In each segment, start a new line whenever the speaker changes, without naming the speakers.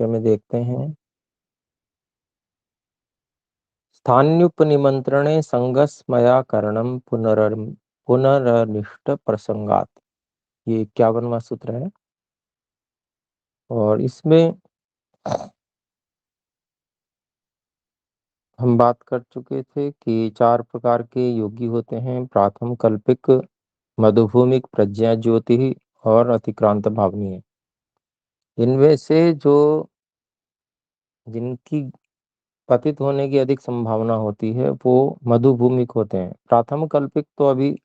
में देखते हैं। स्थान्युपनिमन्त्रणे संगस्मया करणं पुनरनिष्ट प्रसंगात्। ये 51वां सूत्र है और इसमें हम बात कर चुके थे कि 4 प्रकार के योगी होते हैं। प्राथम कल्पिक, मधुभूमिक, प्रज्ञा ज्योति और अतिक्रांत भावनीय। इनमें से जो जिनकी पतित होने की अधिक संभावना होती है वो मधुभूमिक होते हैं। प्राथम कल्पिक तो अभी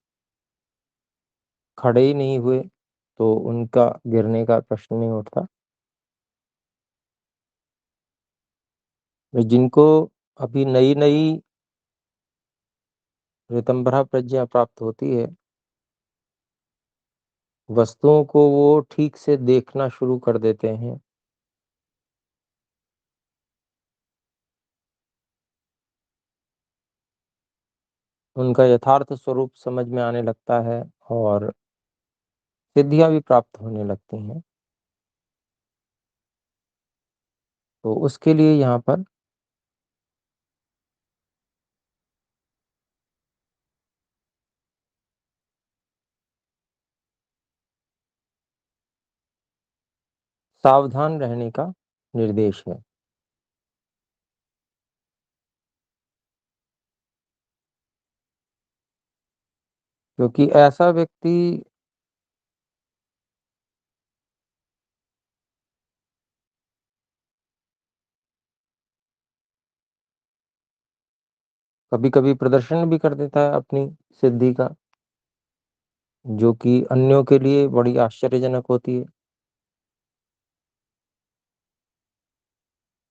खड़े ही नहीं हुए, तो उनका गिरने का प्रश्न नहीं उठता। जिनको अभी नई नई ऋतंभरा प्रज्ञा प्राप्त होती है, वस्तुओं को वो ठीक से देखना शुरू कर देते हैं। उनका यथार्थ स्वरूप समझ में आने लगता है और सिद्धियां भी प्राप्त होने लगती हैं। तो उसके लिए यहाँ पर सावधान रहने का निर्देश है। क्योंकि ऐसा व्यक्ति कभी-कभी प्रदर्शन भी कर देता है अपनी सिद्धि का, जो कि अन्यों के लिए बड़ी आश्चर्यजनक होती है।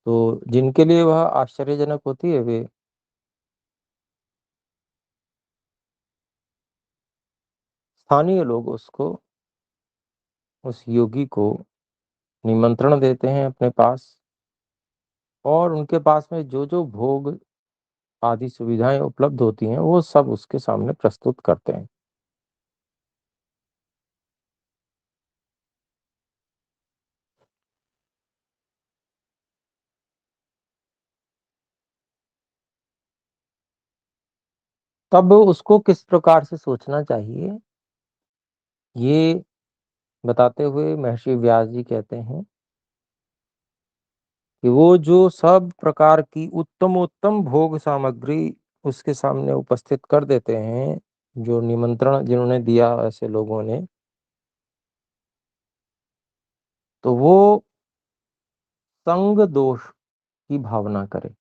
तो जिनके लिए वह आश्चर्यजनक होती है, वे स्थानीय लोग उस योगी को निमंत्रण देते हैं अपने पास और उनके पास में जो-जो भोग आदि सुविधाएँ उपलब्ध होती हैं, वो सब उसके सामने प्रस्तुत करते हैं। तब उसको किस प्रकार से सोचना चाहिए, ये बताते हुए महर्षि व्यास जी कहते हैं कि वो जो सब प्रकार की उत्तम-उत्तम भोग सामग्री उसके सामने उपस्थित कर देते हैं, जो निमंत्रण जिन्होंने दिया ऐसे लोगों ने, तो वो संग दोष की भावना करे।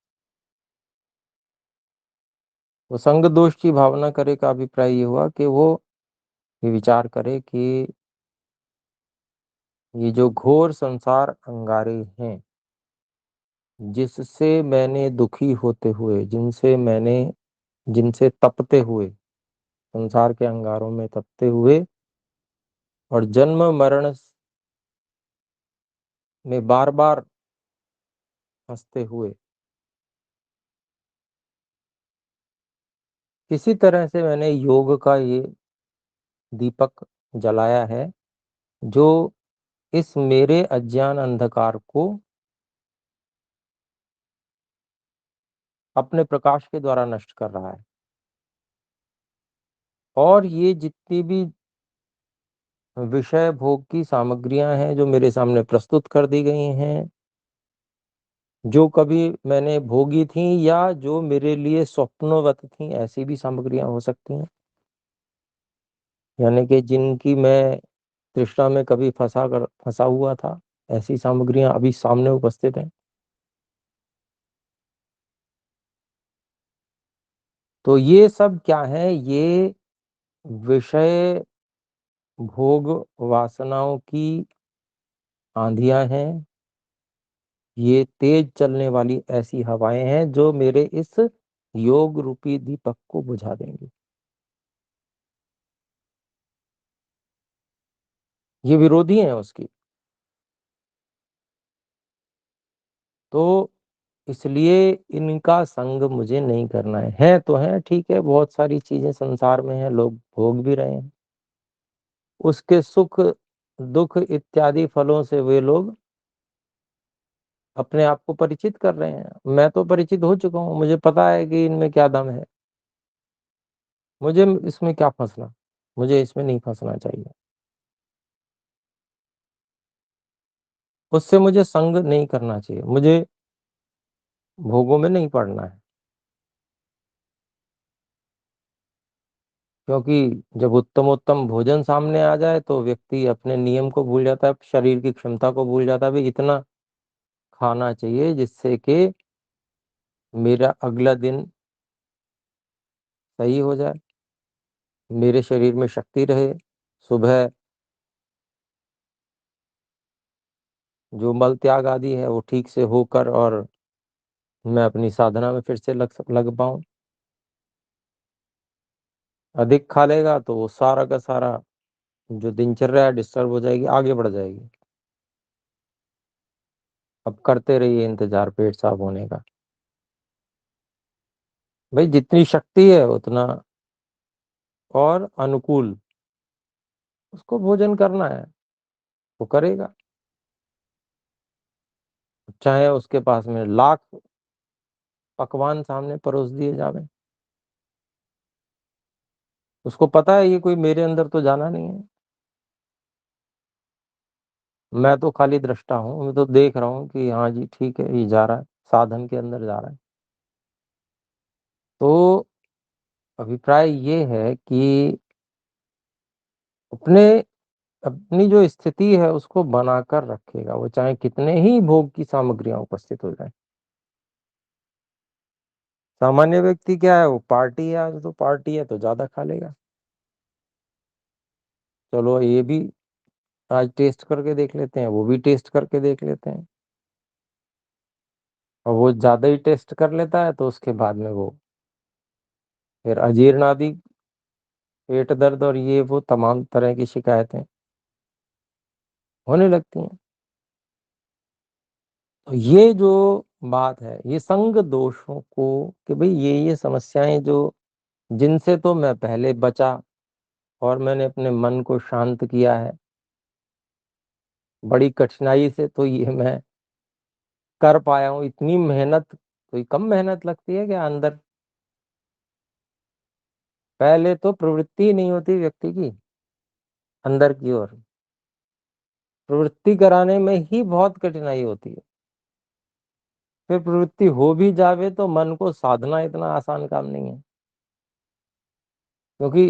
वो संग दोष की भावना करे का अभिप्राय ये हुआ कि वो ये विचार करे कि ये जो घोर संसार अंगारे हैं, जिससे मैंने दुखी होते हुए, जिनसे तपते हुए, संसार के अंगारों में तपते हुए और जन्म मरण में बार-बार फँसते हुए, किसी तरह से मैंने योग का ये दीपक जलाया है, जो इस मेरे अज्ञान अंधकार को अपने प्रकाश के द्वारा नष्ट कर रहा है। और ये जितनी भी विषय भोग की सामग्रियाँ हैं, जो मेरे सामने प्रस्तुत कर दी गई हैं, जो कभी मैंने भोगी थीं या जो मेरे लिए स्वप्नवत थीं, ऐसी भी सामग्रियाँ हो सकती हैं। यानी कि जिनकी मैं तृष्णा में कभी फँसा हुआ था, ऐसी सामग्रियाँ अभी सामने उपस्थित हैं। तो ये सब क्या है? ये विषय भोग वासनाओं की आँधियाँ हैं। ये तेज चलने वाली ऐसी हवाएँ हैं जो मेरे इस योग रूपी दीपक को बुझा देंगी। ये विरोधी हैं उसकी। तो इसलिए इनका संग मुझे नहीं करना है। हैं तो हैं, ठीक है, बहुत सारी चीज़ें संसार में हैं, लोग भोग भी रहे हैं। उसके सुख, दुःख इत्यादि फलों से वे लोग अपने आप को परिचित कर रहे हैं। मैं तो परिचित हो चुका हूँ, मुझे पता है कि इनमें क्या दम है। मुझे इसमें क्या फँसना? मुझे इसमें नहीं फँसना चाहिए। उससे मुझे संग नहीं करना चाहिए, मुझे भोगों में नहीं पड़ना है। क्योंकि जब उत्तम-उत्तम भोजन सामने आ जाए तो व्यक्ति अपने नियम को भूल जाता है, शरीर की क्षमता को भूल जाता है, भई इतना खाना चाहिए जिससे कि मेरा अगला दिन सही हो जाए, मेरे शरीर में शक्ति रहे, सुबह जो मल त्याग आदि है वो ठीक से होकर और मैं अपनी साधना में फिर से लग पाऊँ। अधिक खा लेगा तो वो सारा का सारा जो दिनचर्या है डिस्टर्ब हो जाएगी, आगे बढ़ जाएगी। अब करते रहिए इंतज़ार पेट साफ होने का। भई जितनी शक्ति है उतना और अनुकूल उसको भोजन करना है, वो करेगा। चाहे उसके पास में लाख पकवान सामने परोस दिए जावें, उसको पता है ये कोई मेरे अंदर तो जाना नहीं है। मैं तो खाली दृष्टा हूँ, मैं तो देख रहा हूँ कि हाँ जी, ठीक है, ये जा रहा है, साधन के अंदर जा रहा है। तो अभिप्राय ये है कि अपने अपनी जो स्थिति है उसको बनाकर रखेगा, वो चाहे कितने ही भोग की सामग्रियाँ उपस्थित हो जाएँ। सामान्य व्यक्ति क्या है, वो पार्टी है आज तो पार्टी है तो ज़्यादा खा लेगा। चलो ये भी आज टेस्ट करके देख लेते हैं, वो भी टेस्ट करके देख लेते हैं। और वो ज़्यादा ही टेस्ट कर लेता है तो उसके बाद में वो फिर अजीर्ण आदि, पेट दर्द और ये वो तमाम तरह की शिकायतें होने लगती हैं। तो ये जो बात है, ये संग दोषों को कि भई ये समस्याएँ जो जिनसे तो मैं पहले बचा और मैंने अपने मन को शांत किया है। बड़ी कठिनाई से तो ये मैं कर पाया हूँ, इतनी मेहनत कोई कम मेहनत लगती है क्या अंदर? पहले तो प्रवृत्ति ही नहीं होती व्यक्ति की, अंदर की ओर। प्रवृत्ति कराने में ही बहुत कठिनाई होती है। फिर प्रवृत्ति हो भी जावे तो मन को साधना इतना आसान काम नहीं है। क्योंकि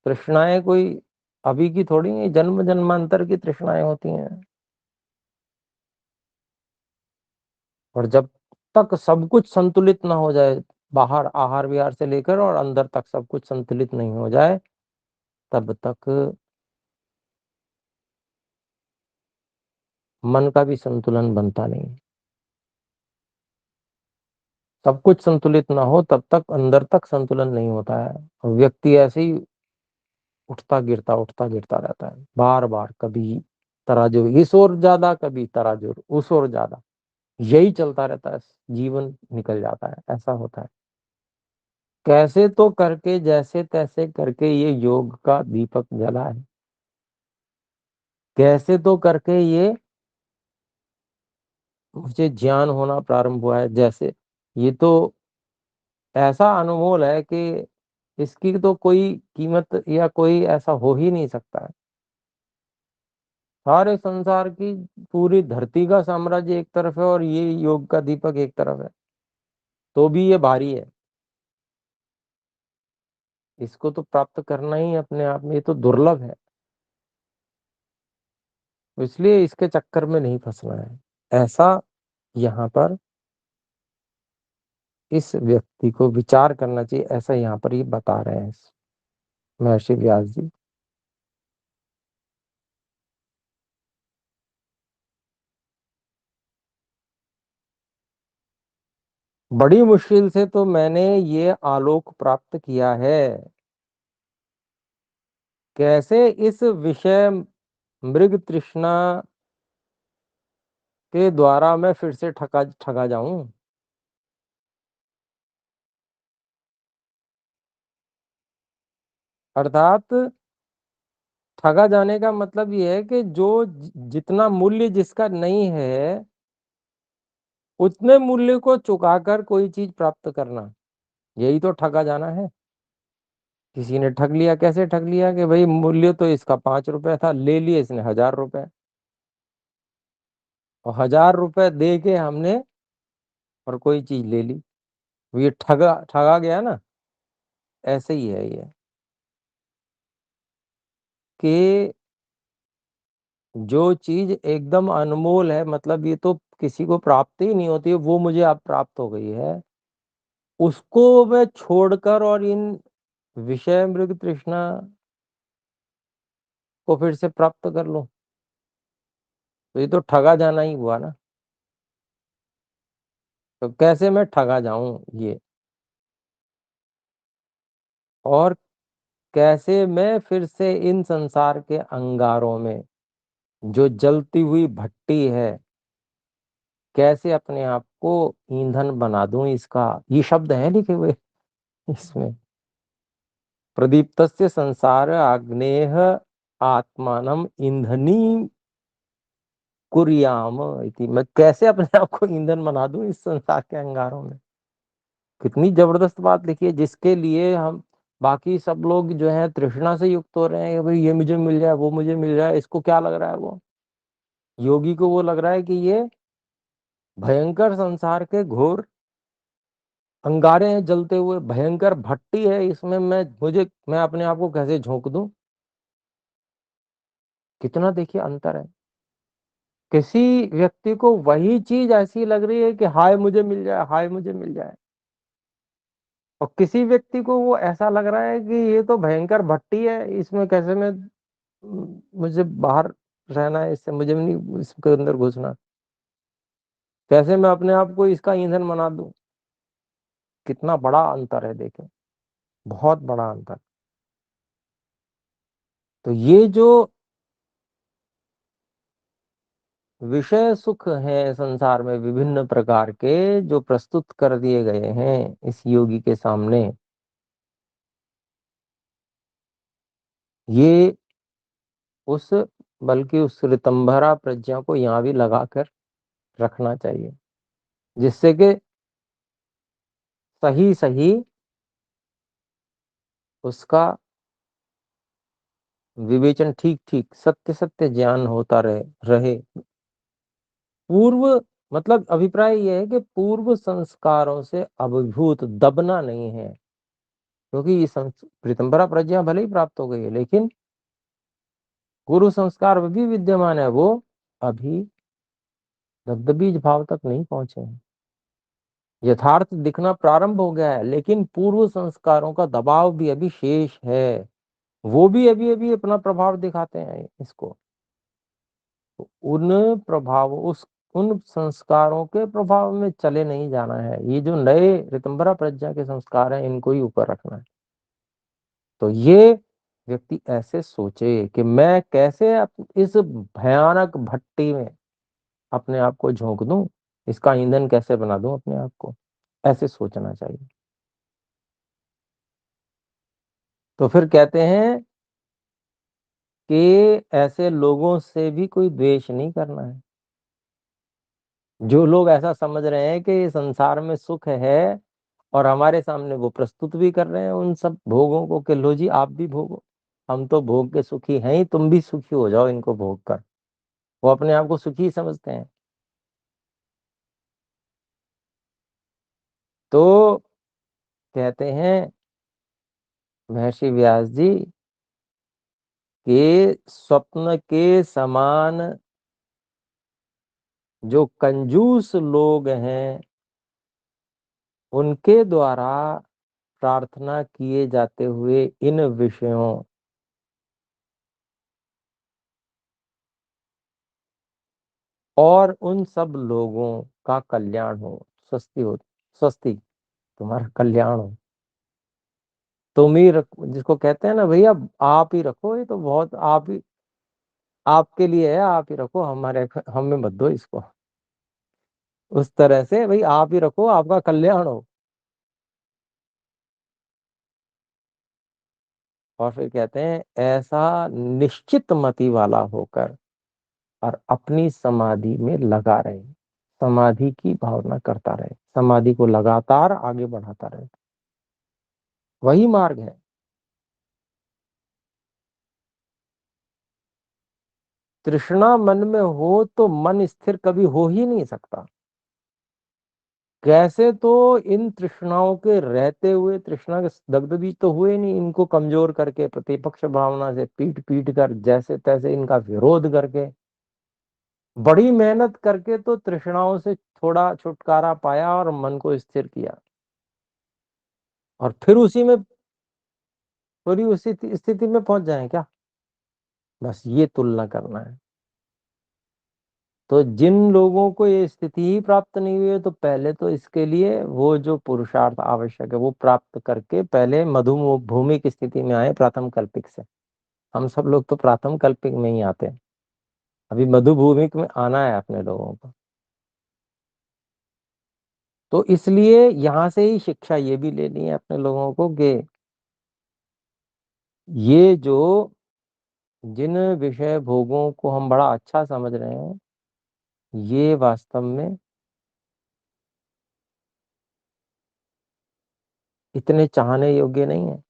तृष्णाएँ कोई अभी की थोड़ी नहीं, जन्म-जन्मांतर की तृष्णाएँ होती हैं। और जब तक सब कुछ संतुलित ना हो जाए, बाहर आहार-विहार से लेकर और अंदर तक सब कुछ संतुलित नहीं हो जाए, तब तक मन का भी संतुलन बनता नहीं है। सब कुछ संतुलित ना हो तब तक अंदर तक संतुलन नहीं होता है और व्यक्ति ऐसे ही उठता गिरता रहता है। बार-बार कभी तराजू इस ओर ज़्यादा, कभी तराजू उस ओर ज़्यादा। यही चलता रहता है, जीवन निकल जाता है, ऐसा होता है। कैसे तो करके जैसे-तैसे करके ये योग का दीपक जला है। कैसे तो करके ये मुझे ज्ञान होना प्रारंभ हुआ है जैसे ये तो ऐसा अनमोल है कि इसकी तो कोई कीमत या कोई ऐसा हो ही नहीं सकता है। सारे संसार की पूरी धरती का साम्राज्य एक तरफ है और ये योग का दीपक एक तरफ है, तो भी ये भारी है। इसको तो प्राप्त करना ही अपने आप में ये तो दुर्लभ है। तो इसलिए इसके चक्कर में नहीं फँसना है। ऐसा यहाँ पर इस व्यक्ति को विचार करना चाहिए, ऐसा यहाँ पर ये बता रहे हैं महर्षि व्यास जी। बड़ी मुश्किल से तो मैंने ये आलोक प्राप्त किया है। कैसे इस विषय मृग तृष्णा के द्वारा मैं फिर से ठगा ठगा जाऊँ? अर्थात ठगा जाने का मतलब ये है कि जो जितना मूल्य जिसका नहीं है, उतने मूल्य को चुकाकर कोई चीज़ प्राप्त करना, यही तो ठगा जाना है। किसी ने ठग लिया, कैसे ठग लिया कि भई मूल्य तो इसका ₹5 था, ले लिए इसने ₹1000 और ₹1000 दे के हमने और कोई चीज़ ले ली। ये ठगा ठगा गया ना, ऐसे ही है ये कि जो चीज़ एकदम अनमोल है, मतलब ये तो किसी को प्राप्त ही नहीं होती है, वो मुझे अब प्राप्त हो गई है, उसको मैं छोड़कर और इन विषय मृग तृष्णा को फिर से प्राप्त कर लूँ, तो ये तो ठगा जाना ही हुआ ना। तो कैसे मैं ठगा जाऊँ ये, और कैसे मैं फिर से इन संसार के अंगारों में, जो जलती हुई भट्टी है, कैसे अपने आप को ईंधन बना दूँ इसका। ये शब्द हैं लिखे हुए इसमें। प्रदीप्तस्य संसार आग्नेयः आत्मानम् ईंधनी कुर्याम इति। मैं कैसे अपने आप को ईंधन बना दूं इस संसार के अंगारों में। कितनी जबरदस्त बात लिखी है, जिसके लिए हम बाकी सब लोग जो है तृष्णा से युक्त हो रहे हैं कि भाई ये मुझे मिल जाए, वो मुझे मिल जाए। इसको क्या लग रहा है, वो योगी को वो लग रहा है कि ये भयंकर संसार के घोर अंगारे हैं, जलते हुए भयंकर भट्टी है, इसमें मैं अपने आप को कैसे झोंक दूं। कितना देखिए अंतर है। किसी व्यक्ति को वही चीज ऐसी लग रही है कि हाय मुझे मिल जाए, हाय मुझे मिल जाए, और किसी व्यक्ति को वो ऐसा लग रहा है कि ये तो भयंकर भट्टी है, इसमें कैसे मैं मुझे बाहर रहना है, इससे मुझे नहीं इसके अंदर घुसना, कैसे मैं अपने आप को इसका ईंधन बना दूं। कितना बड़ा अंतर है देखें, बहुत बड़ा अंतर। तो ये जो विषय सुख है संसार में विभिन्न प्रकार के, जो प्रस्तुत कर दिए गए हैं इस योगी के सामने, ये उस बल्कि उस ऋतंभरा प्रज्ञा को यहाँ भी लगाकर रखना चाहिए, जिससे कि सही सही उसका विवेचन, ठीक ठीक सत्य सत्य ज्ञान होता रहे। पूर्व मतलब अभिप्राय यह है कि पूर्व संस्कारों से अभिभूत दबना नहीं है, क्योंकि ये ऋतंभरा प्रज्ञा भले ही प्राप्त हो गई है, लेकिन गुरु संस्कार भी विद्यमान है, वो अभी दबदबीज भाव तक नहीं पहुंचे हैं। यथार्थ दिखना प्रारंभ हो गया है, लेकिन पूर्व संस्कारों का दबाव भी अभी शेष है, वो भी अभी अभी अपना प्रभाव दिखाते हैं इसको। तो उन संस्कारों के प्रभाव में चले नहीं जाना है। ये जो नए ऋतंभरा प्रज्ञा के संस्कार हैं, इनको ही ऊपर रखना है। तो ये व्यक्ति ऐसे सोचे कि मैं कैसे इस भयानक भट्टी में अपने आप को झोंक दूं, इसका ईंधन कैसे बना दूं अपने आप को, ऐसे सोचना चाहिए। तो फिर कहते हैं कि ऐसे लोगों से भी कोई द्वेष नहीं करना है। जो लोग ऐसा समझ रहे हैं कि संसार में सुख है और हमारे सामने वो प्रस्तुत भी कर रहे हैं उन सब भोगों को कि लो जी आप भी भोगो, हम तो भोग के सुखी हैं ही, तुम भी सुखी हो जाओ इनको भोग कर। वो अपने आप को सुखी समझते हैं। तो कहते हैं महर्षि व्यास जी कि स्वप्न के समान जो कंजूस लोग हैं, उनके द्वारा प्रार्थना किए जाते हुए इन विषयों और उन सब लोगों का कल्याण हो, स्वस्ति तुम्हारा कल्याण हो। तुम ही जिसको कहते हैं ना भैया, आप ही रखो, ये तो बहुत आप ही आपके लिए है, आप ही रखो, हमारे हमें मत दो इसको। उस तरह से भाई आप ही रखो, आपका कल्याण हो। और फिर कहते हैं ऐसा निश्चित मति वाला होकर और अपनी समाधि में लगा रहे। समाधि की भावना करता रहे, समाधि को लगातार आगे बढ़ाता रहे, वही मार्ग है। तृष्णा मन में हो तो मन स्थिर कभी हो ही नहीं सकता। कैसे तो इन तृष्णाओं के रहते हुए तृष्णा के दग्धबीज तो हुए नहीं, इनको कमजोर करके प्रतिपक्ष भावना से पीट पीट कर जैसे तैसे इनका विरोध करके बड़ी मेहनत करके तो तृष्णाओं से थोड़ा छुटकारा पाया और मन को स्थिर किया, और फिर उसी में पूरी उसी स्थिति में पहुंच जाए क्या? बस ये तुलना करना है। तो जिन लोगों को ये स्थिति ही प्राप्त नहीं हुई है तो पहले तो इसके लिए वो जो पुरुषार्थ आवश्यक है वो प्राप्त करके पहले मधु भूमि की स्थिति में आए, प्रथम कल्पिक से। हम सब लोग तो प्रथम कल्पिक में ही आते हैं, अभी मधु भूमिक में आना है अपने लोगों को। तो इसलिए यहां से ही शिक्षा ये भी लेनी है अपने लोगों को कि ये जो जिन विषय भोगों को हम बड़ा अच्छा समझ रहे हैं ये वास्तव में इतने चाहने योग्य नहीं है।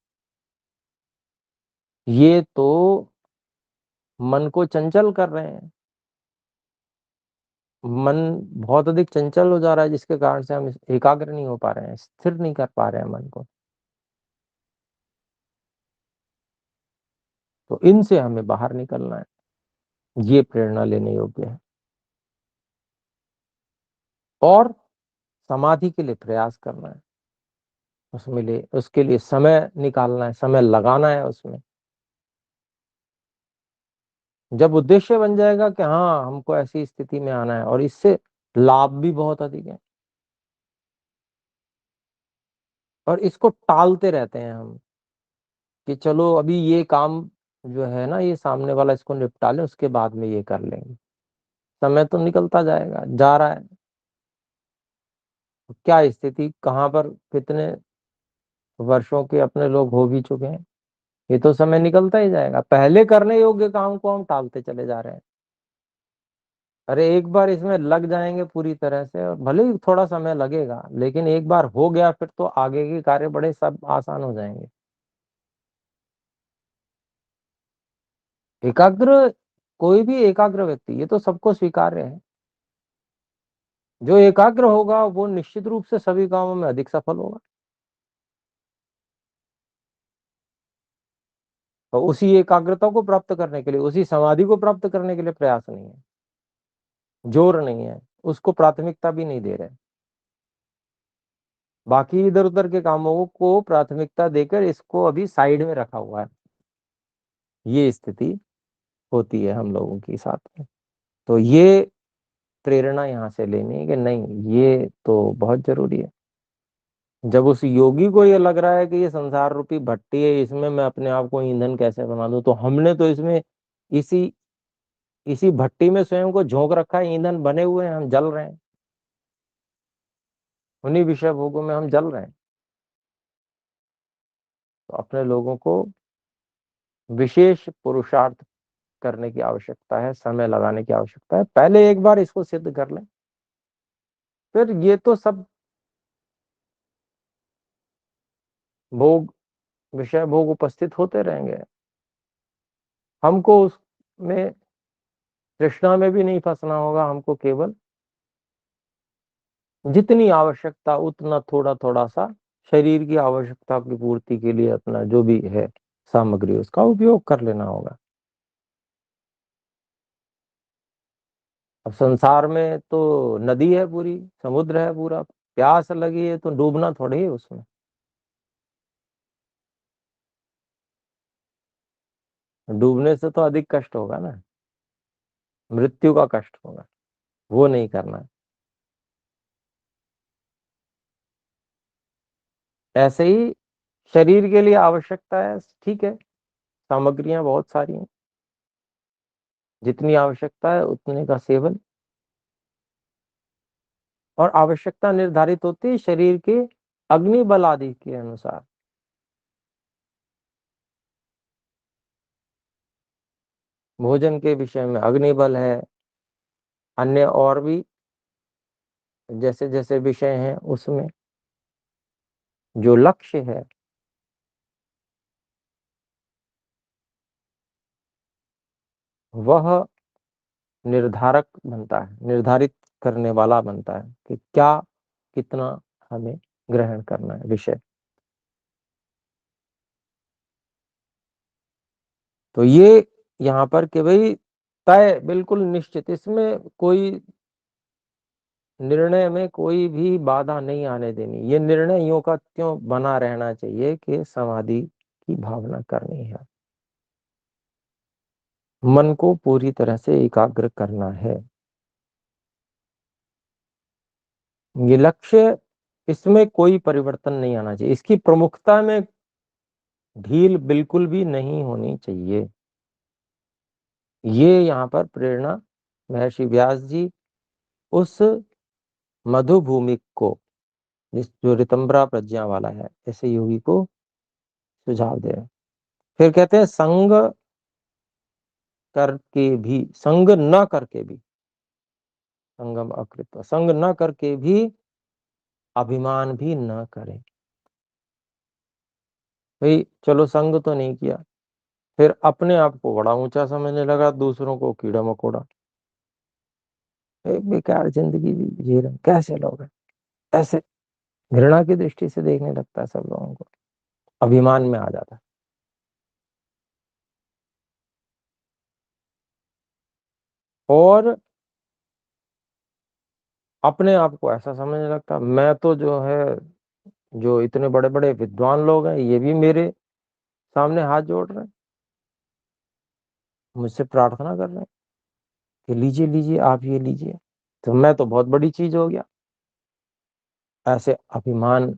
ये तो मन को चंचल कर रहे हैं, मन बहुत अधिक चंचल हो जा रहा है जिसके कारण से हम एकाग्र नहीं हो पा रहे हैं, स्थिर नहीं कर पा रहे हैं मन को। तो इनसे हमें बाहर निकलना है, ये प्रेरणा लेने योग्य है। और समाधि के लिए प्रयास करना है, उसमें लिए उसके लिए समय निकालना है, समय लगाना है उसमें। जब उद्देश्य बन जाएगा कि हाँ हमको ऐसी स्थिति में आना है और इससे लाभ भी बहुत अधिक है, और इसको टालते रहते हैं हम कि चलो अभी ये काम जो है ना ये सामने वाला इसको निपटा ले उसके बाद में ये कर लेंगे। समय तो निकलता जाएगा जा रहा है, क्या स्थिति कहाँ पर कितने वर्षों के अपने लोग हो भी चुके हैं, ये तो समय निकलता ही जाएगा, पहले करने योग्य काम को हम टालते चले जा रहे हैं। अरे एक बार इसमें लग जाएंगे पूरी तरह से, और भले ही थोड़ा समय लगेगा लेकिन एक बार हो गया फिर तो आगे के कार्य बड़े सब आसान हो जाएंगे। एकाग्र कोई भी एकाग्र व्यक्ति, ये तो सबको स्वीकार्य है, जो एकाग्र होगा वो निश्चित रूप से सभी कामों में अधिक सफल होगा। तो उसी एकाग्रता को प्राप्त करने के लिए, उसी समाधि को प्राप्त करने के लिए प्रयास नहीं है, जोर नहीं है, उसको प्राथमिकता भी नहीं दे रहे। बाकी इधर उधर के कामों को प्राथमिकता देकर इसको अभी साइड में रखा हुआ है, ये स्थिति होती है हम लोगों के साथ में। तो ये प्रेरणा यहाँ से लेनी है कि नहीं ये तो बहुत जरूरी है। जब उस योगी को ये लग रहा है कि ये संसार रूपी भट्टी है, इसमें मैं अपने आप को ईंधन कैसे बना दूं, तो हमने तो इसमें इसी इसी भट्टी में स्वयं को झोंक रखा है, ईंधन बने हुए हैं, हम जल रहे हैं, उन्हीं विषय भोगों में हम जल रहे हैं। तो अपने लोगों को विशेष पुरुषार्थ करने की आवश्यकता है, समय लगाने की आवश्यकता है, पहले एक बार इसको सिद्ध कर लें, फिर ये तो सब भोग विषय भोग उपस्थित होते रहेंगे। हमको उसमें तृष्णा में भी नहीं फंसना होगा, हमको केवल जितनी आवश्यकता उतना थोड़ा थोड़ा सा शरीर की आवश्यकता की पूर्ति के लिए अपना जो भी है सामग्री उसका उपयोग कर लेना होगा। अब संसार में तो नदी है पूरी, समुद्र है पूरा, प्यास लगी है तो डूबना थोड़ी है उसमें, डूबने से तो अधिक कष्ट होगा ना, मृत्यु का कष्ट होगा, वो नहीं करना है। ऐसे ही शरीर के लिए आवश्यकता है, ठीक है, सामग्रियां बहुत सारी हैं, जितनी आवश्यकता है उतने का सेवन, और आवश्यकता निर्धारित होती है शरीर के अग्नि बल आदि के अनुसार। भोजन के विषय में अग्नि बल है, अन्य और भी जैसे-जैसे विषय हैं उसमें जो लक्ष्य है, वह निर्धारक बनता है, निर्धारित करने वाला बनता है कि क्या, कितना हमें ग्रहण करना है विषय। तो ये यहाँ पर कि भई तय बिल्कुल निश्चित, इसमें कोई निर्णय में कोई भी बाधा नहीं आने देनी। ये निर्णय यूँ का त्यों बना रहना चाहिए कि समाधि की भावना करनी है। मन को पूरी तरह से एकाग्र करना है। ये लक्ष्य, इसमें कोई परिवर्तन नहीं आना चाहिए। इसकी प्रमुखता में ढील बिल्कुल भी नहीं होनी चाहिए। ये यहाँ पर प्रेरणा महर्षि व्यास जी उस मधुभूमिक को, जिस जो ऋतंभरा प्रज्ञा वाला है, ऐसे योगी को सुझाव दे रहे हैं। फिर कहते हैं संग न करके भी, संगम अकृत्वा, संग न करके भी अभिमान भी न करें। भाई चलो संग तो नहीं किया, फिर अपने आप को बड़ा ऊंचा समझने लगा, दूसरों को कीड़ा मकोड़ा, एक बेकार जिंदगी जी रहे हैं, कैसे लोग हैं, ऐसे घृणा की दृष्टि से देखने लगता है सब लोगों को, अभिमान में आ जाता है। और अपने आप को ऐसा समझने लगता है, मैं तो जो है, जो इतने बड़े बड़े विद्वान लोग हैं, ये भी मेरे सामने हाथ जोड़ रहे हैं, मुझसे प्रार्थना कर रहे हैं कि लीजिए लीजिए आप ये लीजिए, तो मैं तो बहुत बड़ी चीज हो गया। ऐसे अभिमान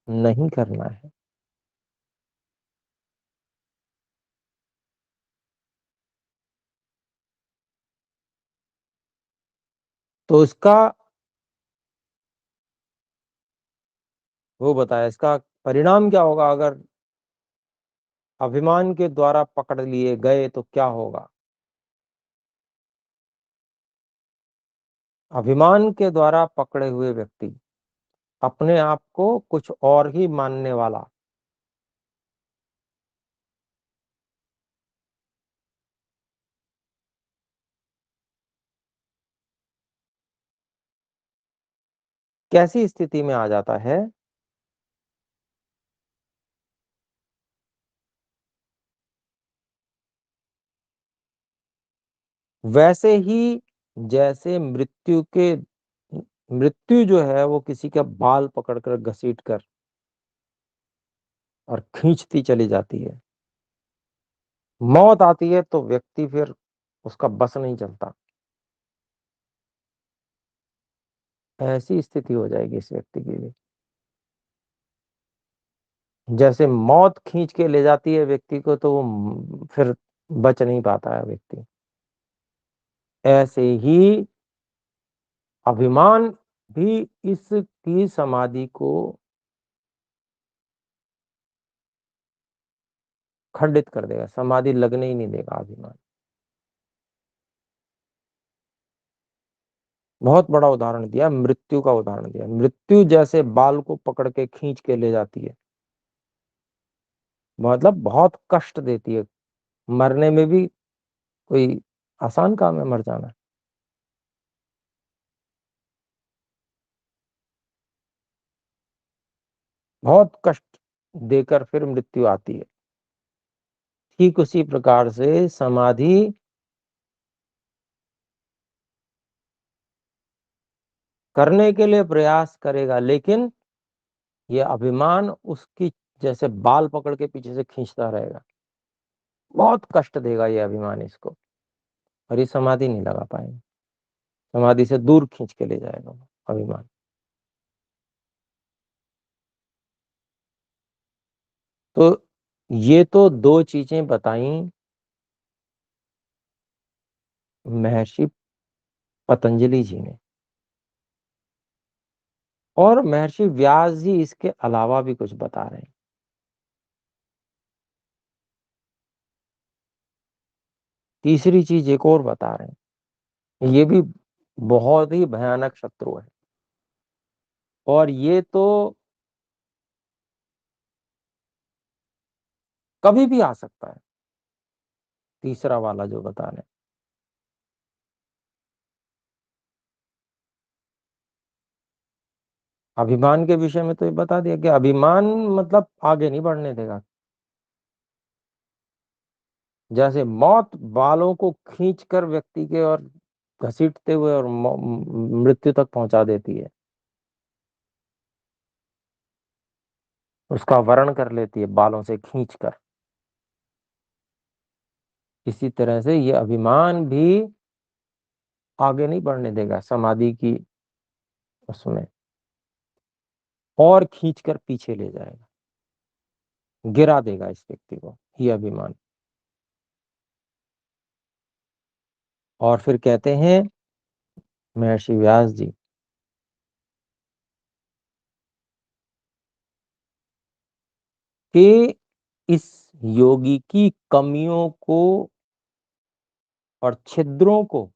नहीं करना है। तो इसका वो बताया, इसका परिणाम क्या होगा अगर अभिमान के द्वारा पकड़ लिए गए, तो क्या होगा। अभिमान के द्वारा पकड़े हुए व्यक्ति, अपने आप को कुछ और ही मानने वाला, कैसी स्थिति में आ जाता है, वैसे ही जैसे मृत्यु जो है वो किसी का बाल पकड़कर घसीट कर और खींचती चली जाती है। मौत आती है तो व्यक्ति फिर उसका बस नहीं चलता, ऐसी स्थिति हो जाएगी इस व्यक्ति की भी। जैसे मौत खींच के ले जाती है व्यक्ति को, तो वो फिर बच नहीं पाता है व्यक्ति। ऐसे ही अभिमान भी इसकी समाधि को खंडित कर देगा, समाधि लगने ही नहीं देगा अभिमान। बहुत बड़ा उदाहरण दिया, मृत्यु का उदाहरण दिया। मृत्यु जैसे बाल को पकड़ के खींच के ले जाती है, मतलब बहुत कष्ट देती है। मरने में भी कोई आसान काम है मर जाना। बहुत कष्ट देकर फिर मृत्यु आती है। ठीक उसी प्रकार से समाधि करने के लिए प्रयास करेगा, लेकिन ये अभिमान उसकी जैसे बाल पकड़ के पीछे से खींचता रहेगा। बहुत कष्ट देगा ये अभिमान इसको, और ये समाधि नहीं लगा पाएंगे। समाधि से दूर खींच के ले जाएगा वो अभिमान। तो ये तो दो चीजें बताई महर्षि पतंजलि जी ने, और महर्षि व्यास जी इसके अलावा भी कुछ बता रहे हैं। तीसरी चीज एक और बता रहे हैं, ये भी बहुत ही भयानक शत्रु है और ये तो कभी भी आ सकता है। तीसरा वाला जो बता रहे हैं, अभिमान के विषय में तो ये बता दिया कि अभिमान मतलब आगे नहीं बढ़ने देगा। जैसे मौत बालों को खींचकर व्यक्ति के और घसीटते हुए और मृत्यु तक पहुंचा देती है, उसका वरण कर लेती है बालों से खींचकर। इसी तरह से ये अभिमान भी आगे नहीं बढ़ने देगा समाधि की उसमें, और खींचकर पीछे ले जाएगा, गिरा देगा इस व्यक्ति को ये अभिमान। और फिर कहते हैं महर्षि व्यास जी कि इस योगी की कमियों को और छिद्रों को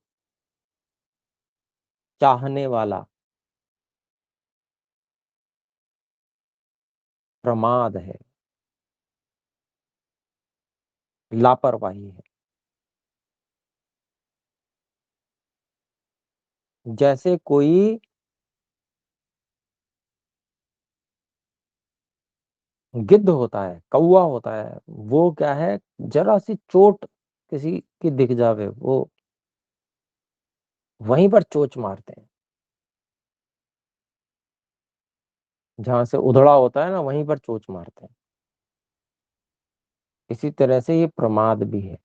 चाहने वाला प्रमाद है, लापरवाही है। जैसे कोई गिद्ध होता है, कौवा होता है, वो क्या है, जरा सी चोट किसी की दिख जावे वो वहीं पर चोंच मारते हैं, जहां से उधड़ा होता है ना वहीं पर चोंच मारते हैं। इसी तरह से ये प्रमाद भी है।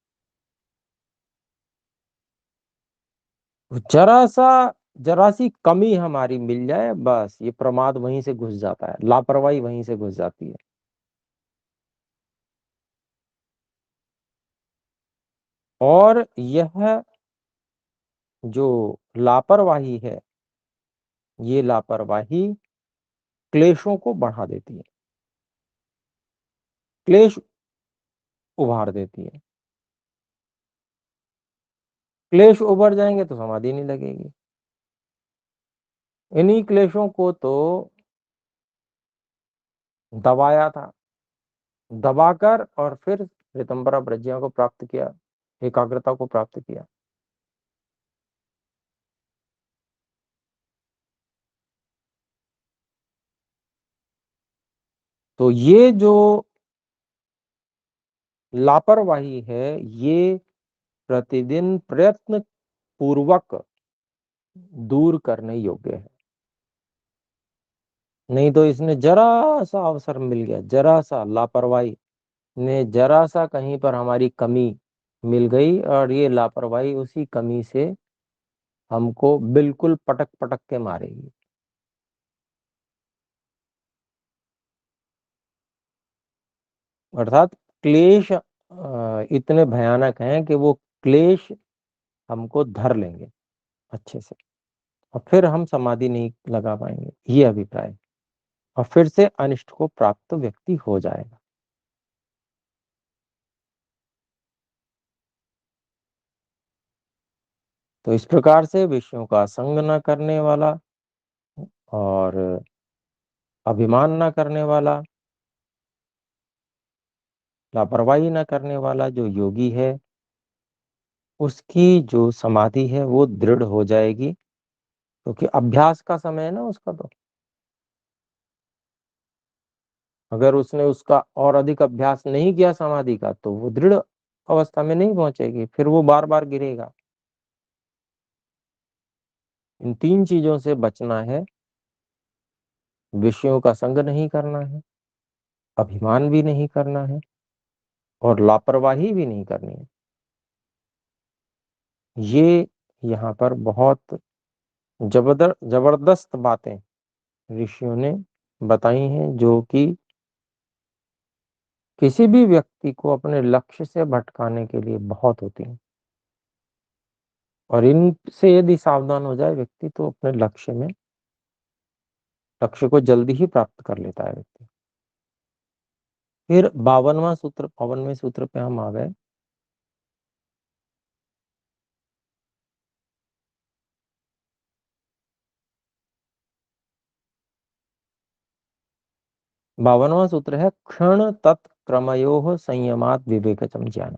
जरा सा जरा सी कमी हमारी मिल जाए बस ये प्रमाद वहीं से घुस जाता है, लापरवाही वहीं से घुस जाती है। और यह जो लापरवाही है, ये लापरवाही क्लेशों को बढ़ा देती है, क्लेश उभार देती है। क्लेश उभर जाएंगे तो समाधि नहीं लगेगी। इन्हीं क्लेशों को तो दबाया था, दबाकर और फिर ऋतंभरा प्रज्ञा को प्राप्त किया, एकाग्रता को प्राप्त किया। तो ये जो लापरवाही है ये प्रतिदिन प्रयत्न पूर्वक दूर करने योग्य है। नहीं तो इसने जरा सा अवसर मिल गया, जरा सा लापरवाही ने जरा सा कहीं पर हमारी कमी मिल गई और ये लापरवाही उसी कमी से हमको बिल्कुल पटक पटक के मारेगी। अर्थात क्लेश इतने भयानक हैं कि वो क्लेश हमको धर लेंगे अच्छे से, और फिर हम समाधि नहीं लगा पाएंगे, ये अभिप्राय। और फिर से अनिष्ट को प्राप्त व्यक्ति हो जाएगा। तो इस प्रकार से विषयों का संग न करने वाला और अभिमान न करने वाला, लापरवाही न करने वाला जो योगी है, उसकी जो समाधि है वो दृढ़ हो जाएगी, क्योंकि अभ्यास का समय है ना उसका। तो अगर उसने उसका और अधिक अभ्यास नहीं किया समाधि का तो वो दृढ़ अवस्था में नहीं पहुंचेगी, फिर वो बार बार गिरेगा। इन तीन चीजों से बचना है, विषयों का संग नहीं करना है, अभिमान भी नहीं करना है, और लापरवाही भी नहीं करनी है। ये यहाँ पर बहुत जबरदस्त बातें ऋषियों ने बताई हैं, जो कि किसी भी व्यक्ति को अपने लक्ष्य से भटकाने के लिए बहुत होती हैं। और इनसे यदि सावधान हो जाए व्यक्ति तो अपने लक्ष्य को जल्दी ही प्राप्त कर लेता है व्यक्ति। फिर 52वें सूत्र पे हम आ गए। 52वां सूत्र है क्षण तत् क्रमयोः संयमात् विवेकजम ज्ञानम्।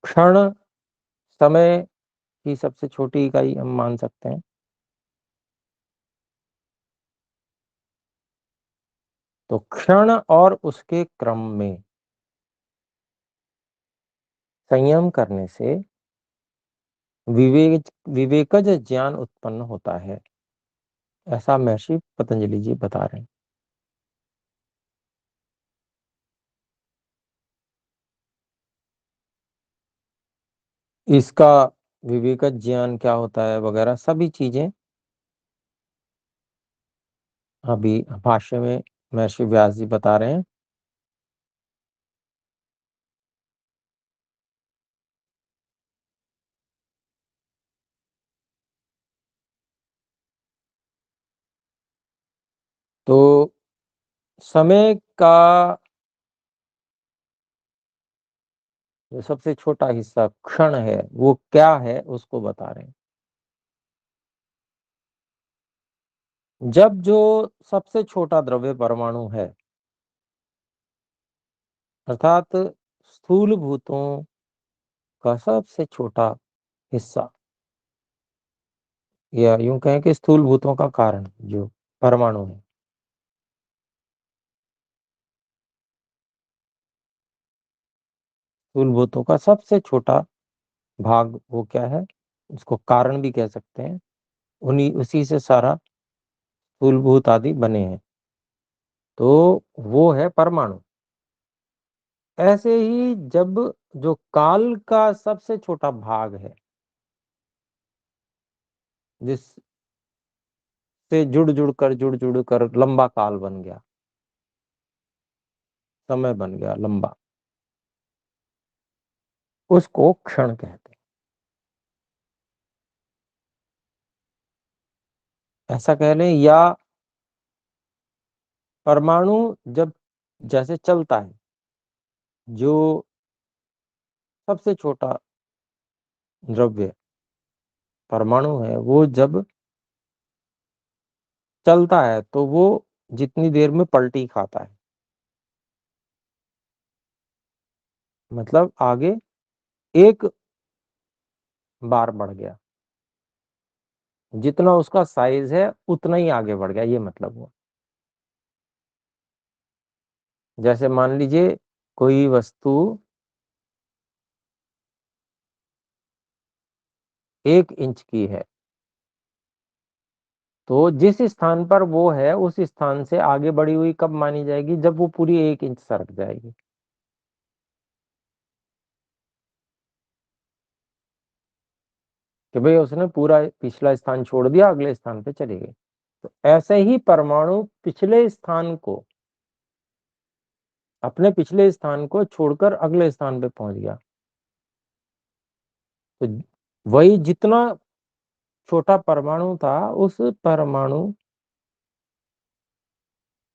क्षण समय की सबसे छोटी इकाई हम मान सकते हैं। तो क्षण और उसके क्रम में संयम करने से विवेकज ज्ञान उत्पन्न होता है, ऐसा महर्षि पतंजलि जी बता रहे हैं। इसका विवेकज ज्ञान क्या होता है वगैरह सभी चीजें अभी भाष्य में महर्षि व्यास जी बता रहे हैं। तो समय का जो सबसे छोटा हिस्सा क्षण है वो क्या है उसको बता रहे हैं। जब जो सबसे छोटा द्रव्य परमाणु है, अर्थात स्थूल भूतों का सबसे छोटा हिस्सा, या यूं कहें कि स्थूल भूतों का कारण जो परमाणु है, स्थूल भूतों का सबसे छोटा भाग वो क्या है, उसको कारण भी कह सकते हैं। उन्हीं उसी से सारा स्थूल भूत आदि बने हैं, तो वो है परमाणु। ऐसे ही जब जो काल का सबसे छोटा भाग है, जिससे जुड़ जुड़ कर लंबा काल बन गया, समय बन गया लंबा, उसको क्षण कहते हैं, ऐसा कह लें। या परमाणु जब जैसे चलता है, जो सबसे छोटा द्रव्य परमाणु है वो जब चलता है तो वो जितनी देर में पलटी खाता है, मतलब आगे एक बार बढ़ गया, जितना उसका साइज है उतना ही आगे बढ़ गया, ये मतलब हुआ। जैसे मान लीजिए कोई वस्तु 1 इंच की है, तो जिस स्थान पर वो है उस स्थान से आगे बढ़ी हुई कब मानी जाएगी, जब वो पूरी 1 इंच सरक जाएगी। कि भाई उसने पूरा पिछला स्थान छोड़ दिया, अगले स्थान पे चली गई। तो ऐसे ही परमाणु पिछले स्थान को, अपने पिछले स्थान को छोड़कर अगले स्थान पे पहुंच गया। तो वही जितना छोटा परमाणु था, उस परमाणु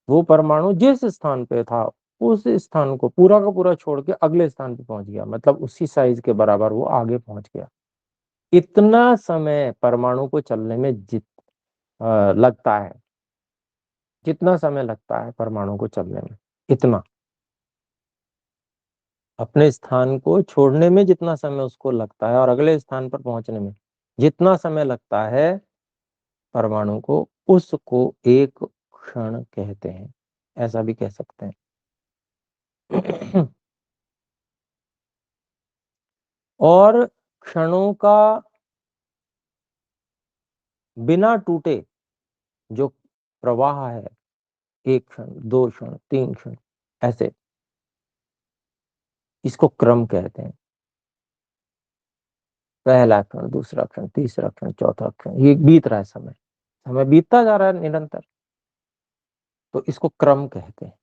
वो परमाणु जिस स्थान पे था उस स्थान को पूरा का पूरा छोड़ के अगले स्थान पे पहुंच गया, मतलब उसी साइज के बराबर वो आगे पहुंच गया। इतना समय परमाणु को चलने में लगता है, जितना समय लगता है परमाणु को चलने में, इतना अपने स्थान को छोड़ने में जितना समय उसको लगता है और अगले स्थान पर पहुंचने में जितना समय लगता है परमाणु को, उसको एक क्षण कहते हैं, ऐसा भी कह सकते हैं। और क्षणों का बिना टूटे जो प्रवाह है, 1 क्षण 2 क्षण 3 क्षण, ऐसे, इसको क्रम कहते हैं। पहला क्षण, दूसरा क्षण, तीसरा क्षण, चौथा क्षण, ये बीत रहा है समय, समय बीतता जा रहा है निरंतर, तो इसको क्रम कहते हैं।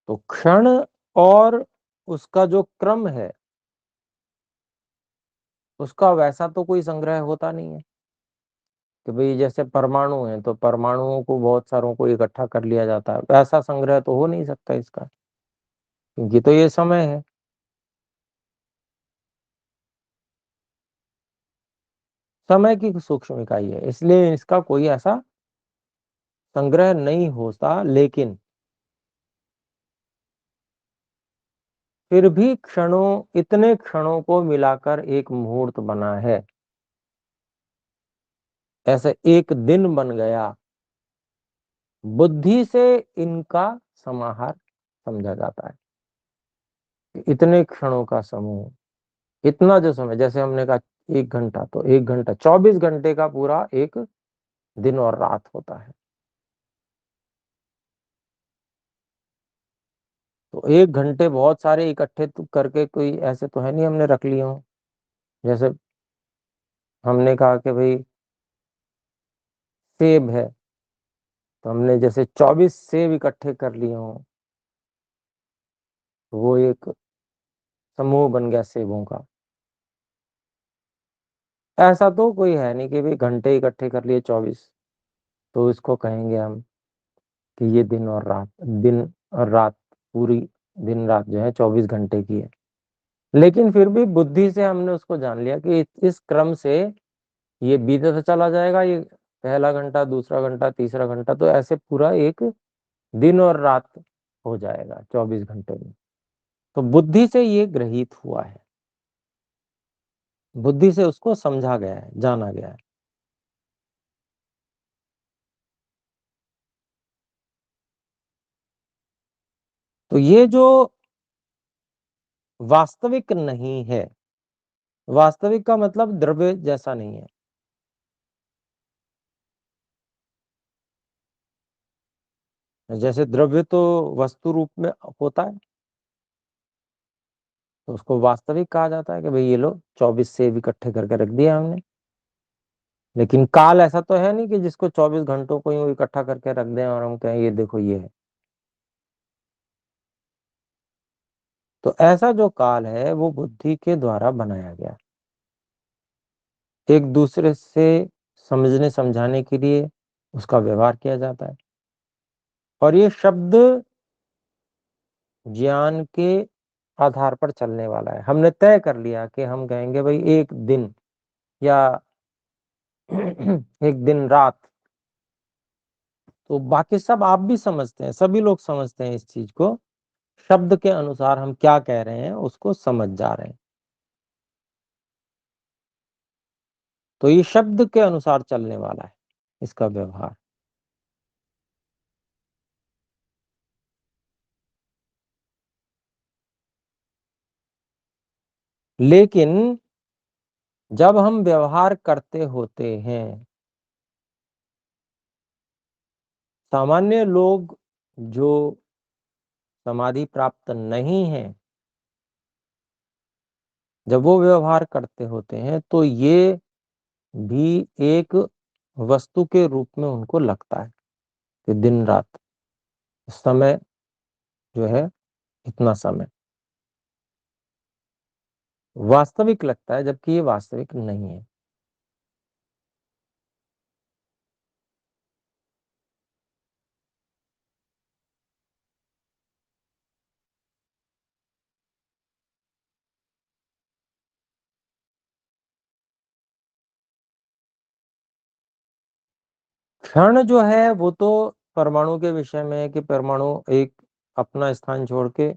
तो क्षण और उसका जो क्रम है, उसका वैसा तो कोई संग्रह होता नहीं है। कि भाई जैसे परमाणु है तो परमाणुओं को बहुत सारों को इकट्ठा कर लिया जाता है, ऐसा संग्रह तो हो नहीं सकता इसका, क्योंकि तो ये समय है। समय की सूक्ष्म इकाई है, इसलिए इसका कोई ऐसा संग्रह नहीं होता, लेकिन फिर भी क्षणों, इतने क्षणों को मिलाकर एक मुहूर्त बना है। ऐसे एक दिन बन गया, बुद्धि से इनका समाहार समझा जाता है। इतने क्षणों का समूह, इतना जो समय, जैसे हमने कहा 1 घंटा, तो 1 घंटा 24 घंटे का पूरा एक दिन और रात होता है। तो 1 घंटे बहुत सारे इकट्ठे तो करके कोई ऐसे तो है नहीं हमने रख लिए हों। जैसे हमने कहा कि भाई सेब है, तो हमने जैसे 24 सेब इकट्ठे कर लिए हों, तो वो एक समूह बन गया सेबों का। ऐसा तो कोई है नहीं कि भाई घंटे इकट्ठे कर लिए 24, तो इसको कहेंगे हम कि ये दिन और रात, दिन और रात, पूरी दिन रात जो है 24 घंटे की है। लेकिन फिर भी बुद्धि से हमने उसको जान लिया कि इस क्रम से ये बीतता चला जाएगा, ये पहला घंटा, दूसरा घंटा, तीसरा घंटा, तो ऐसे पूरा एक दिन और रात हो जाएगा 24 घंटे में। तो बुद्धि से ये ग्रहित हुआ है, बुद्धि से उसको समझा गया है, जाना गया है। तो ये जो वास्तविक नहीं है, वास्तविक का मतलब द्रव्य जैसा नहीं है। जैसे द्रव्य तो वस्तु रूप में होता है, तो उसको वास्तविक कहा जाता है कि भाई ये लो 24 सेब इकट्ठे करके रख दिया हमने। लेकिन काल ऐसा तो है नहीं कि जिसको 24 घंटों को यूं इकट्ठा करके रख दें और हम कहें ये देखो ये है। तो ऐसा जो काल है वो बुद्धि के द्वारा बनाया गया, एक दूसरे से समझने समझाने के लिए उसका व्यवहार किया जाता है। और ये शब्द ज्ञान के आधार पर चलने वाला है। हमने तय कर लिया कि हम कहेंगे भाई एक दिन या एक दिन रात, तो बाकी सब आप भी समझते हैं, सभी लोग समझते हैं इस चीज को। शब्द के अनुसार हम क्या कह रहे हैं उसको समझ जा रहे हैं। तो ये शब्द के अनुसार चलने वाला है इसका व्यवहार। लेकिन जब हम व्यवहार करते होते हैं, सामान्य लोग जो समाधि प्राप्त नहीं है, जब वो व्यवहार करते होते हैं तो ये भी एक वस्तु के रूप में उनको लगता है कि दिन रात, समय जो है इतना समय वास्तविक लगता है, जबकि ये वास्तविक नहीं है। क्षण जो है वो तो परमाणु के विषय में है कि परमाणु एक अपना स्थान छोड़ के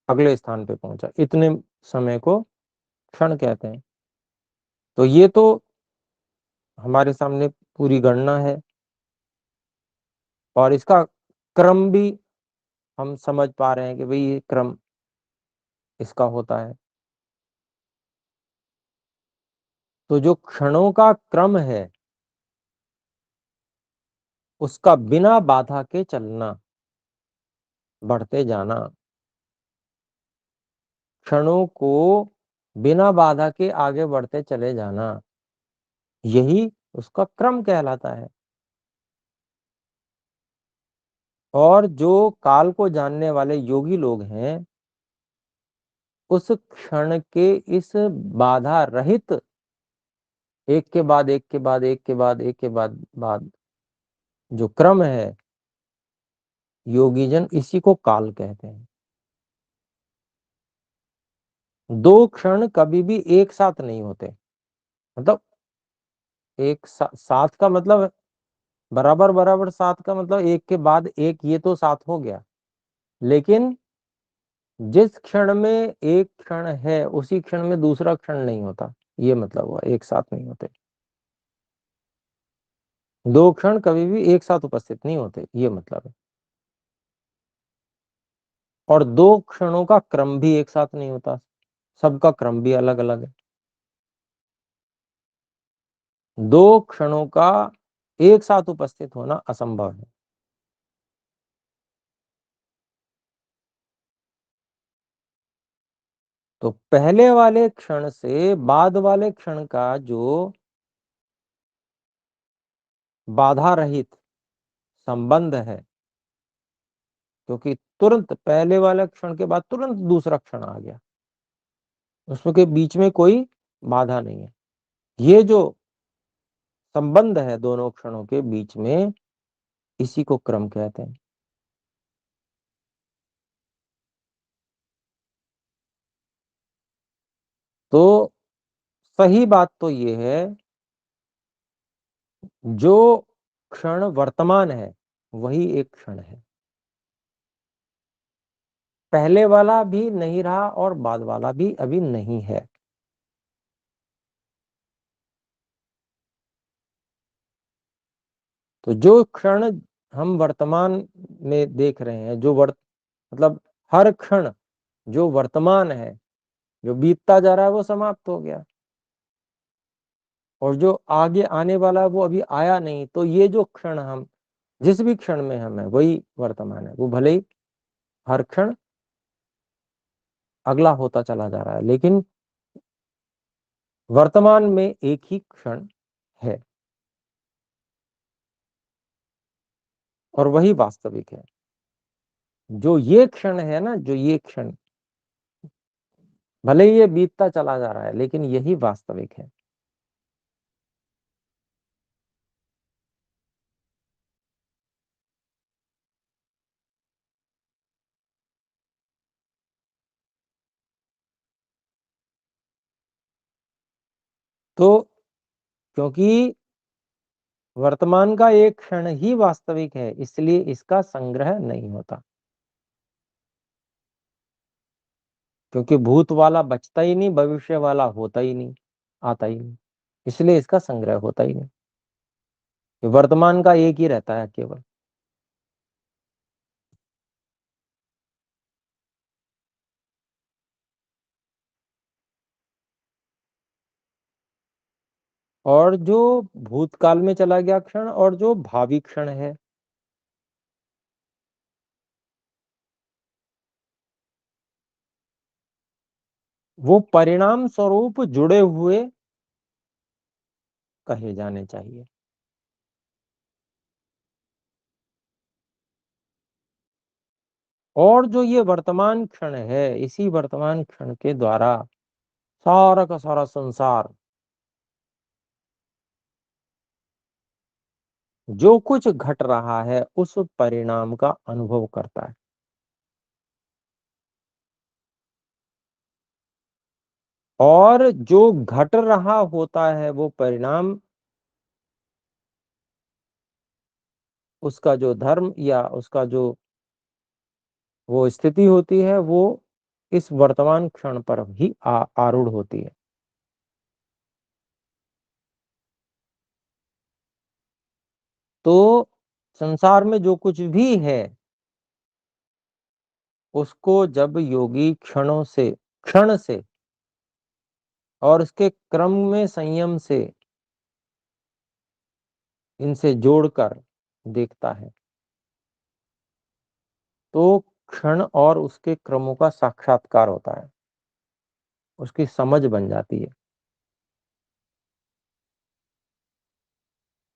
अगले स्थान पे पहुंचा, इतने समय को क्षण कहते हैं। तो ये तो हमारे सामने पूरी गणना है, और इसका क्रम भी हम समझ पा रहे हैं कि भाई ये क्रम इसका होता है। तो जो क्षणों का क्रम है उसका बिना बाधा के चलना, बढ़ते जाना, क्षणों को बिना बाधा के आगे बढ़ते चले जाना, यही उसका क्रम कहलाता है। और जो काल को जानने वाले योगी लोग हैं, उस क्षण के इस बाधा रहित एक के बाद एक के बाद एक के बाद एक के बाद जो क्रम है, योगीजन इसी को काल कहते हैं। दो क्षण कभी भी एक साथ नहीं होते। मतलब साथ का मतलब बराबर बराबर, साथ का मतलब एक के बाद एक, ये तो साथ हो गया। लेकिन जिस क्षण में एक क्षण है उसी क्षण में दूसरा क्षण नहीं होता, ये मतलब हुआ एक साथ नहीं होते। दो क्षण कभी भी एक साथ उपस्थित नहीं होते, ये मतलब है। और दो क्षणों का क्रम भी एक साथ नहीं होता, सबका क्रम भी अलग अलग है। दो क्षणों का एक साथ उपस्थित होना असंभव है। तो पहले वाले क्षण से बाद वाले क्षण का जो बाधा रहित संबंध है, क्योंकि तुरंत पहले वाले क्षण के बाद तुरंत दूसरा क्षण आ गया, उसमें के बीच में कोई बाधा नहीं है। ये जो संबंध है दोनों क्षणों के बीच में, इसी को क्रम कहते हैं। तो सही बात तो ये है, जो क्षण वर्तमान है वही एक क्षण है। पहले वाला भी नहीं रहा और बाद वाला भी अभी नहीं है। तो जो क्षण हम वर्तमान में देख रहे हैं, मतलब हर क्षण जो वर्तमान है, जो बीतता जा रहा है, वो समाप्त हो गया। और जो आगे आने वाला है वो अभी आया नहीं। तो ये जो क्षण हम जिस भी क्षण में हम है वही वर्तमान है। वो भले ही हर क्षण अगला होता चला जा रहा है, लेकिन वर्तमान में एक ही क्षण है, और वही वास्तविक है। जो ये क्षण है ना, जो ये क्षण, भले ही ये बीतता चला जा रहा है, लेकिन यही वास्तविक है। तो क्योंकि वर्तमान का एक क्षण ही वास्तविक है, इसलिए इसका संग्रह नहीं होता। क्योंकि भूत वाला बचता ही नहीं, भविष्य वाला होता ही नहीं, आता ही नहीं, इसलिए इसका संग्रह होता ही नहीं। वर्तमान का एक ही रहता है केवल। और जो भूतकाल में चला गया क्षण और जो भावी क्षण है, वो परिणाम स्वरूप जुड़े हुए कहे जाने चाहिए। और जो ये वर्तमान क्षण है, इसी वर्तमान क्षण के द्वारा सारा का सारा संसार जो कुछ घट रहा है उस परिणाम का अनुभव करता है। और जो घट रहा होता है वो परिणाम, उसका जो धर्म या उसका जो वो स्थिति होती है, वो इस वर्तमान क्षण पर ही आरूढ़ होती है। तो संसार में जो कुछ भी है, उसको जब योगी क्षण से और उसके क्रम में संयम से इनसे जोड़कर देखता है, तो क्षण और उसके क्रमों का साक्षात्कार होता है, उसकी समझ बन जाती है।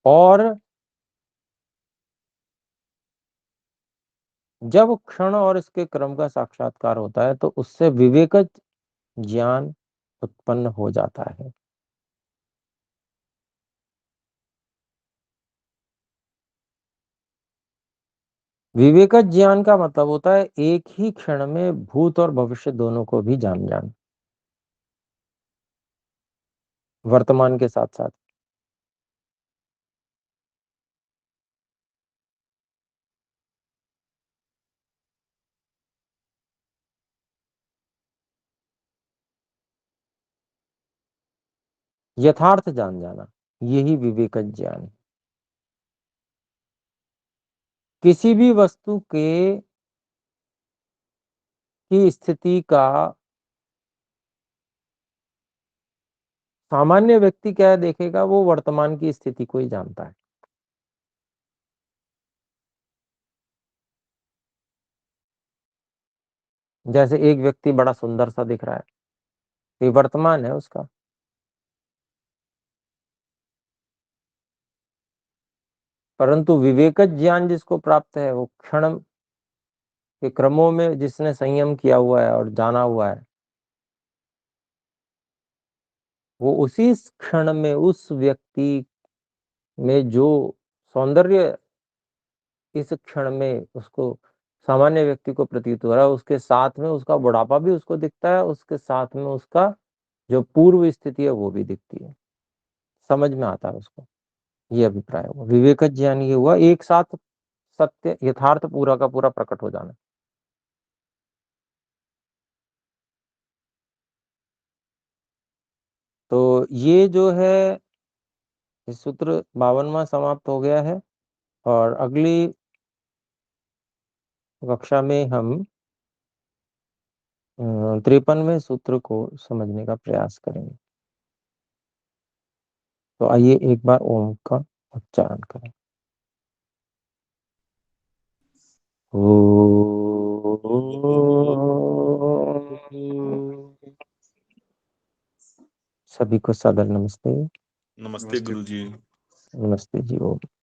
और जब क्षण और इसके क्रम का साक्षात्कार होता है, तो उससे विवेकज ज्ञान उत्पन्न हो जाता है। विवेकज ज्ञान का मतलब होता है एक ही क्षण में भूत और भविष्य दोनों को भी जान जाना, वर्तमान के साथ-साथ। यथार्थ जान जाना, यही विवेकज ज्ञान है। किसी भी वस्तु के की स्थिति का सामान्य व्यक्ति क्या देखेगा, वो वर्तमान की स्थिति को ही जानता है। जैसे एक व्यक्ति बड़ा सुंदर सा दिख रहा है, ये वर्तमान है उसका। परंतु विवेकज ज्ञान जिसको प्राप्त है, वो क्षण के क्रमों में जिसने संयम किया हुआ है और जाना हुआ है, वो उसी क्षण में उस व्यक्ति में जो सौंदर्य इस क्षण में उसको सामान्य व्यक्ति को प्रतीत हो रहा है, उसके साथ में उसका बुढ़ापा भी उसको दिखता है, उसके साथ में उसका जो पूर्व स्थिति है वो भी दिखती है, समझ में आता है उसको। ये अभिप्राय हुआ विवेकज ज्ञान, ये हुआ एक साथ सत्य यथार्थ पूरा का पूरा प्रकट हो जाना। तो ये जो है सूत्र 52वां समाप्त हो गया है, और अगली कक्षा में हम 53वें सूत्र को समझने का प्रयास करेंगे। तो आइए एक बार ओम का उच्चारण करें। सभी को सादर नमस्ते।
नमस्ते गुरुजी।
नमस्ते जी। ओम।